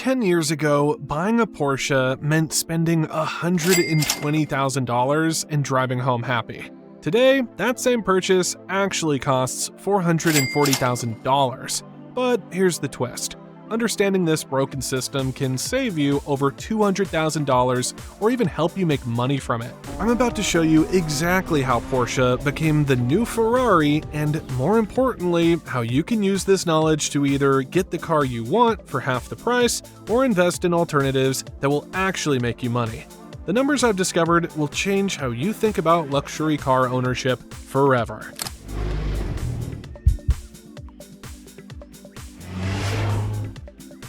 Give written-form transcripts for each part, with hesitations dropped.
10 years ago, buying a Porsche meant spending $120,000 and driving home happy. Today, that same purchase actually costs $440,000. But here's the twist. Understanding this broken system can save you over $200,000 or even help you make money from it. I'm about to show you exactly how Porsche became the new Ferrari and, more importantly, how you can use this knowledge to either get the car you want for half the price or invest in alternatives that will actually make you money. The numbers I've discovered will change how you think about luxury car ownership forever.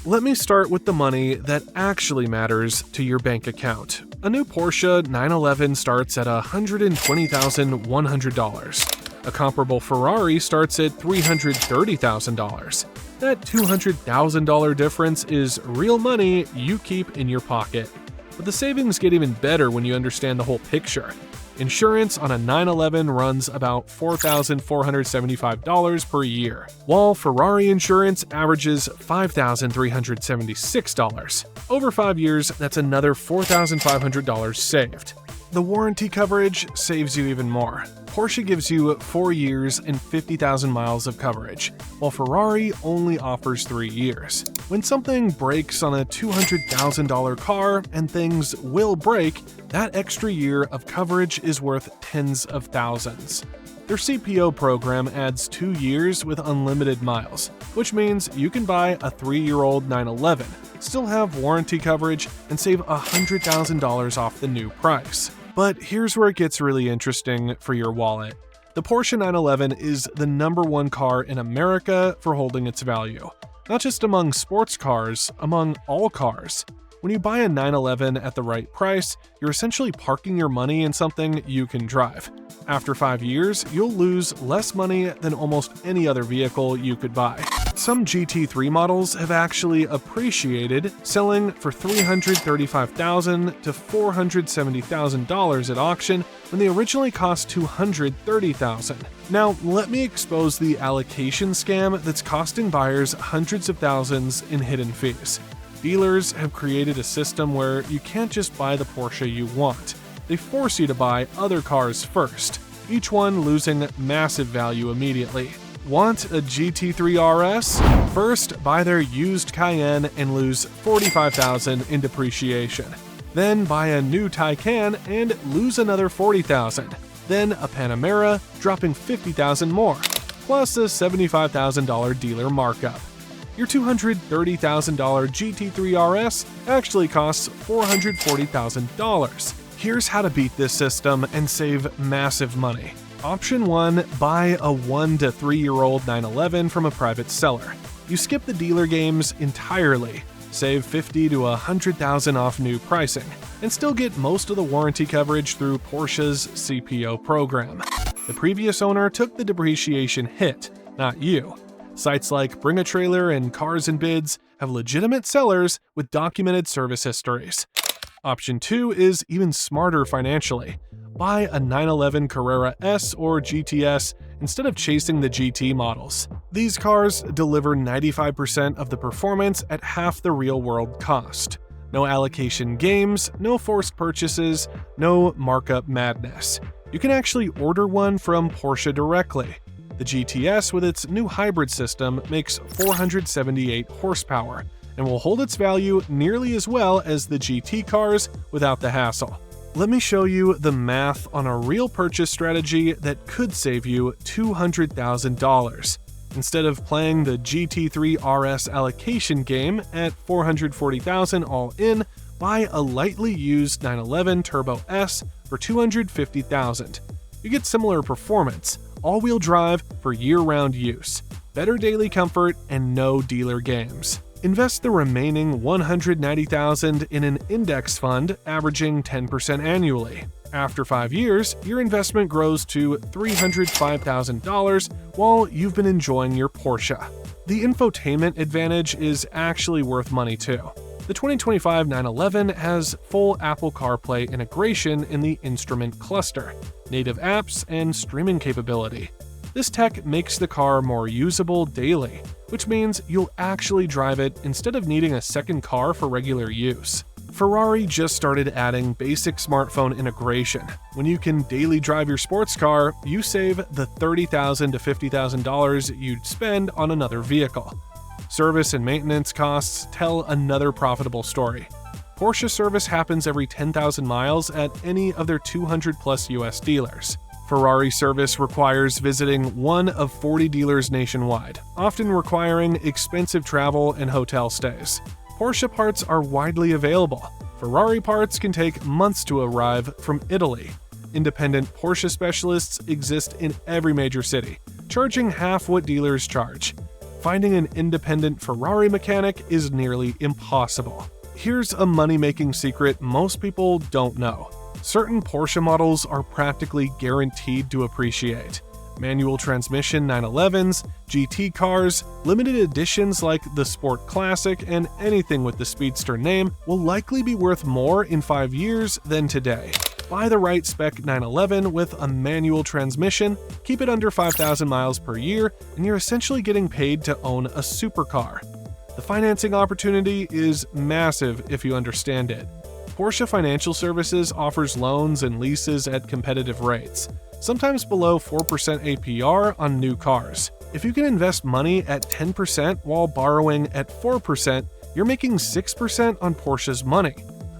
Let me start with the money that actually matters to your bank account. A new Porsche 911 starts at $120,100. A comparable Ferrari starts at $330,000. That $200,000 difference is real money you keep in your pocket. But the savings get even better when you understand the whole picture. Insurance on a 911 runs about $4,475 per year, while Ferrari insurance averages $5,376. Over 5 years, that's another $4,500 saved. The warranty coverage saves you even more. Porsche gives you 4 years and 50,000 miles of coverage, while Ferrari only offers 3 years. When something breaks on a $200,000 car, and things will break, that extra year of coverage is worth tens of thousands. Their CPO program adds 2 years with unlimited miles, which means you can buy a 3-year-old 911, still have warranty coverage, and save $100,000 off the new price. But here's where it gets really interesting for your wallet. The Porsche 911 is the #1 car in America for holding its value. Not just among sports cars, among all cars. When you buy a 911 at the right price, you're essentially parking your money in something you can drive. After 5 years, you'll lose less money than almost any other vehicle you could buy. Some GT3 models have actually appreciated, selling for $335,000 to $470,000 at auction when they originally cost $230,000. Now, let me expose the allocation scam that's costing buyers hundreds of thousands in hidden fees. Dealers have created a system where you can't just buy the Porsche you want. They force you to buy other cars first, each one losing massive value immediately. Want a GT3 RS? First, buy their used Cayenne and lose $45,000 in depreciation. Then buy a new Taycan and lose another $40,000. Then a Panamera, dropping $50,000 more, plus a $75,000 dealer markup. Your $230,000 GT3 RS actually costs $440,000. Here's how to beat this system and save massive money. Option 1. Buy a 1 to 3-year-old 911 from a private seller. You skip the dealer games entirely, save $50,000 to $100,000 off new pricing, and still get most of the warranty coverage through Porsche's CPO program. The previous owner took the depreciation hit, not you. Sites like Bring a Trailer and Cars and Bids have legitimate sellers with documented service histories. Option 2 is even smarter financially. Buy a 911 Carrera S or GTS instead of chasing the GT models. These cars deliver 95% of the performance at half the real-world cost. No allocation games, no forced purchases, no markup madness. You can actually order one from Porsche directly. The GTS with its new hybrid system makes 478 horsepower and will hold its value nearly as well as the GT cars without the hassle. Let me show you the math on a real purchase strategy that could save you $200,000. Instead of playing the GT3 RS allocation game at $440,000 all in, buy a lightly used 911 Turbo S for $250,000. You get similar performance, all-wheel drive for year-round use, better daily comfort, and no dealer games. Invest the remaining $190,000 in an index fund averaging 10% annually. After 5 years, your investment grows to $305,000 while you've been enjoying your Porsche. The infotainment advantage is actually worth money too. The 2025 911 has full Apple CarPlay integration in the instrument cluster, native apps, and streaming capability. This tech makes the car more usable daily, which means you'll actually drive it instead of needing a second car for regular use. Ferrari just started adding basic smartphone integration. When you can daily drive your sports car, you save the $30,000 to $50,000 you'd spend on another vehicle. Service and maintenance costs tell another profitable story. Porsche service happens every 10,000 miles at any of their 200+ US dealers. Ferrari service requires visiting one of 40 dealers nationwide, often requiring expensive travel and hotel stays. Porsche parts are widely available. Ferrari parts can take months to arrive from Italy. Independent Porsche specialists exist in every major city, charging half what dealers charge. Finding an independent Ferrari mechanic is nearly impossible. Here's a money-making secret most people don't know. Certain Porsche models are practically guaranteed to appreciate. Manual transmission 911s, GT cars, limited editions like the Sport Classic, and anything with the Speedster name will likely be worth more in 5 years than today. Buy the right spec 911 with a manual transmission, keep it under 5,000 miles per year, and you're essentially getting paid to own a supercar. The financing opportunity is massive if you understand it. Porsche Financial Services offers loans and leases at competitive rates, sometimes below 4% APR on new cars. If you can invest money at 10% while borrowing at 4%, you're making 6% on Porsche's money.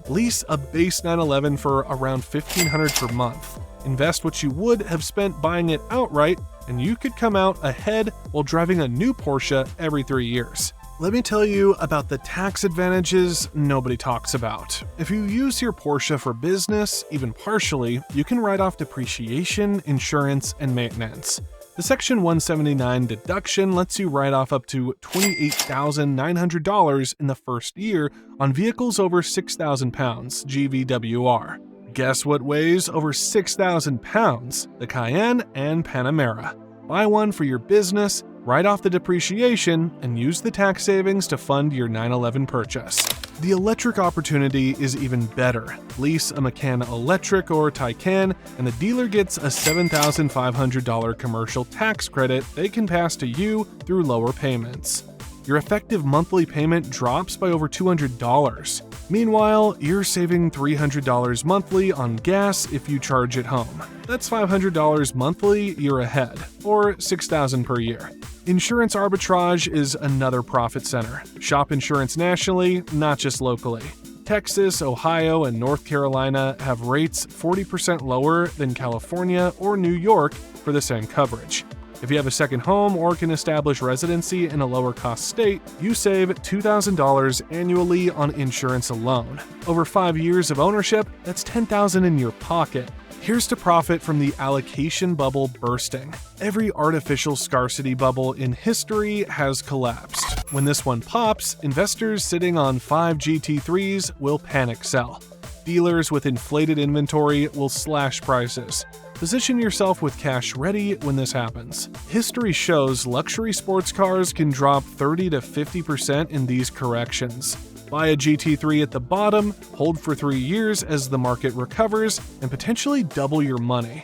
Lease a base 911 for around $1,500 per month. Invest what you would have spent buying it outright, and you could come out ahead while driving a new Porsche every 3 years. Let me tell you about the tax advantages nobody talks about. If you use your Porsche for business, even partially, you can write off depreciation, insurance, and maintenance. The Section 179 deduction lets you write off up to $28,900 in the first year on vehicles over 6,000 pounds, GVWR. Guess what weighs over 6,000 pounds? The Cayenne and Panamera. Buy one for your business, write off the depreciation, and use the tax savings to fund your 911 purchase. The electric opportunity is even better. Lease a Macan Electric or Taycan, and the dealer gets a $7,500 commercial tax credit they can pass to you through lower payments. Your effective monthly payment drops by over $200. Meanwhile, you're saving $300 monthly on gas if you charge at home. That's $500 monthly you're ahead, or $6,000 per year. Insurance arbitrage is another profit center. Shop insurance nationally, not just locally. Texas, Ohio, and North Carolina have rates 40% lower than California or New York for the same coverage. If you have a second home or can establish residency in a lower-cost state, you save $2,000 annually on insurance alone. Over 5 years of ownership, that's $10,000 in your pocket. Here's to profit from the allocation bubble bursting. Every artificial scarcity bubble in history has collapsed. When this one pops, investors sitting on 5 GT3s will panic sell. Dealers with inflated inventory will slash prices. Position yourself with cash ready when this happens. History shows luxury sports cars can drop 30 to 50% in these corrections. Buy a GT3 at the bottom, hold for 3 years as the market recovers, and potentially double your money.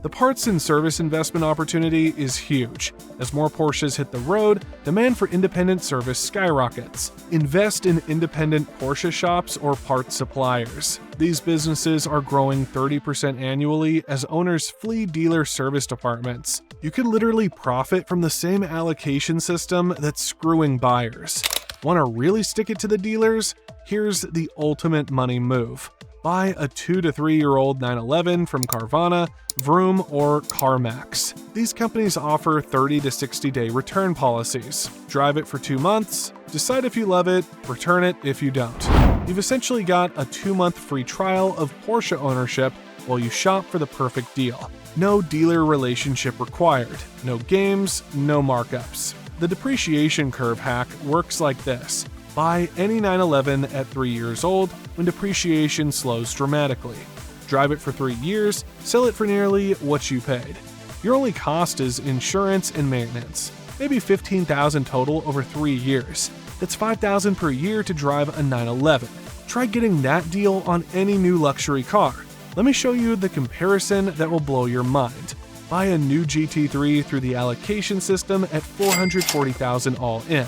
The parts and service investment opportunity is huge. As more Porsches hit the road, demand for independent service skyrockets. Invest in independent Porsche shops or parts suppliers. These businesses are growing 30% annually as owners flee dealer service departments. You could literally profit from the same allocation system that's screwing buyers. Want to really stick it to the dealers? Here's the ultimate money move. Buy a 2 to 3 year old 911 from Carvana, Vroom, or CarMax. These companies offer 30 to 60 day return policies. Drive it for 2 months, decide if you love it, return it if you don't. You've essentially got a 2-month free trial of Porsche ownership while you shop for the perfect deal. No dealer relationship required, no games, no markups. The depreciation curve hack works like this. Buy any 911 at 3 years old when depreciation slows dramatically. Drive it for 3 years, sell it for nearly what you paid. Your only cost is insurance and maintenance, maybe $15,000 total over 3 years. That's $5,000 per year to drive a 911. Try getting that deal on any new luxury car. Let me show you the comparison that will blow your mind. Buy a new GT3 through the allocation system at $440,000 all in.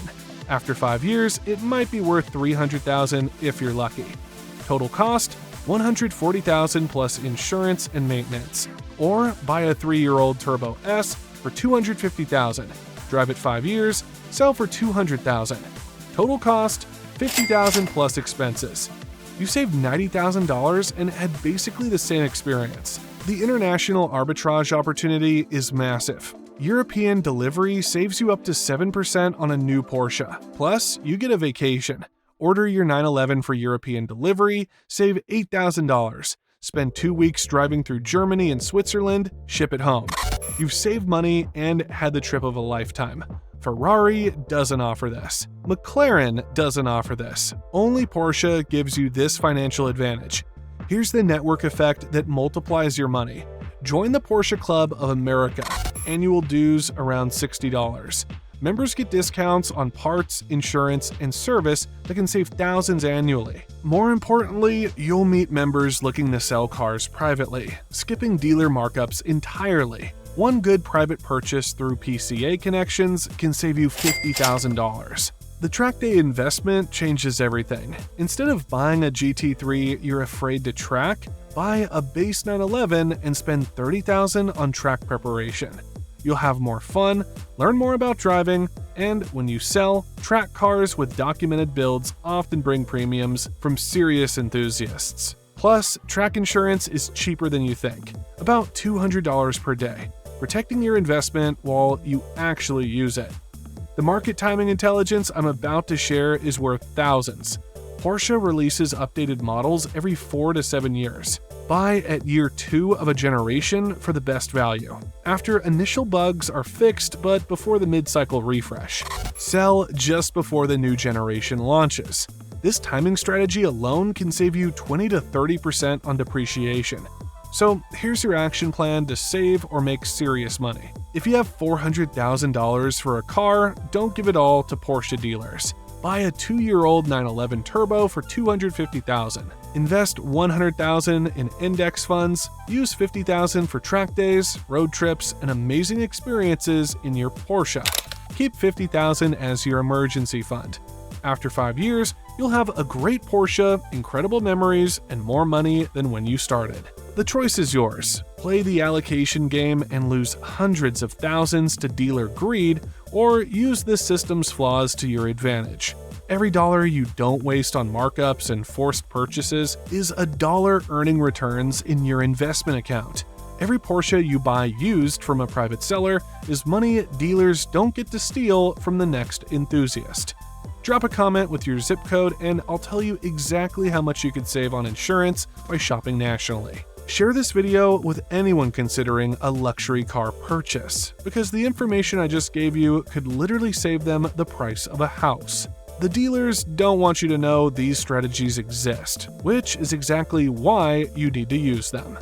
After 5 years, it might be worth $300,000 if you're lucky. Total cost, $140,000 plus insurance and maintenance. Or buy a 3-year-old Turbo S for $250,000. Drive it 5 years, sell for $200,000. Total cost, $50,000 plus expenses. You saved $90,000 and had basically the same experience. The international arbitrage opportunity is massive. European delivery saves you up to 7% on a new Porsche. Plus, you get a vacation. Order your 911 for European delivery, save $8,000. Spend 2 weeks driving through Germany and Switzerland, ship it home. You've saved money and had the trip of a lifetime. Ferrari doesn't offer this. McLaren doesn't offer this. Only Porsche gives you this financial advantage. Here's the network effect that multiplies your money. Join the Porsche Club of America. Annual dues around $60. Members get discounts on parts, insurance, and service that can save thousands annually. More importantly, you'll meet members looking to sell cars privately, skipping dealer markups entirely. One good private purchase through PCA connections can save you $50,000. The track day investment changes everything. Instead of buying a GT3 you're afraid to track, buy a base 911 and spend $30,000 on track preparation. You'll have more fun, learn more about driving, and when you sell, track cars with documented builds often bring premiums from serious enthusiasts. Plus, track insurance is cheaper than you think, about $200 per day, protecting your investment while you actually use it. The market timing intelligence I'm about to share is worth thousands. Porsche releases updated models every 4 to 7 years. Buy at year 2 of a generation for the best value, after initial bugs are fixed but before the mid-cycle refresh. Sell just before the new generation launches. This timing strategy alone can save you 20 to 30% on depreciation. So here's your action plan to save or make serious money. If you have $400,000 for a car, don't give it all to Porsche dealers. Buy a 2-year-old 911 Turbo for $250,000. Invest $100,000 in index funds. Use $50,000 for track days, road trips, and amazing experiences in your Porsche. Keep $50,000 as your emergency fund. After 5 years, you'll have a great Porsche, incredible memories, and more money than when you started. The choice is yours. Play the allocation game and lose hundreds of thousands to dealer greed, or use this system's flaws to your advantage. Every dollar you don't waste on markups and forced purchases is a dollar earning returns in your investment account. Every Porsche you buy used from a private seller is money dealers don't get to steal from the next enthusiast. Drop a comment with your zip code and I'll tell you exactly how much you could save on insurance by shopping nationally. Share this video with anyone considering a luxury car purchase, because the information I just gave you could literally save them the price of a house. The dealers don't want you to know these strategies exist, which is exactly why you need to use them.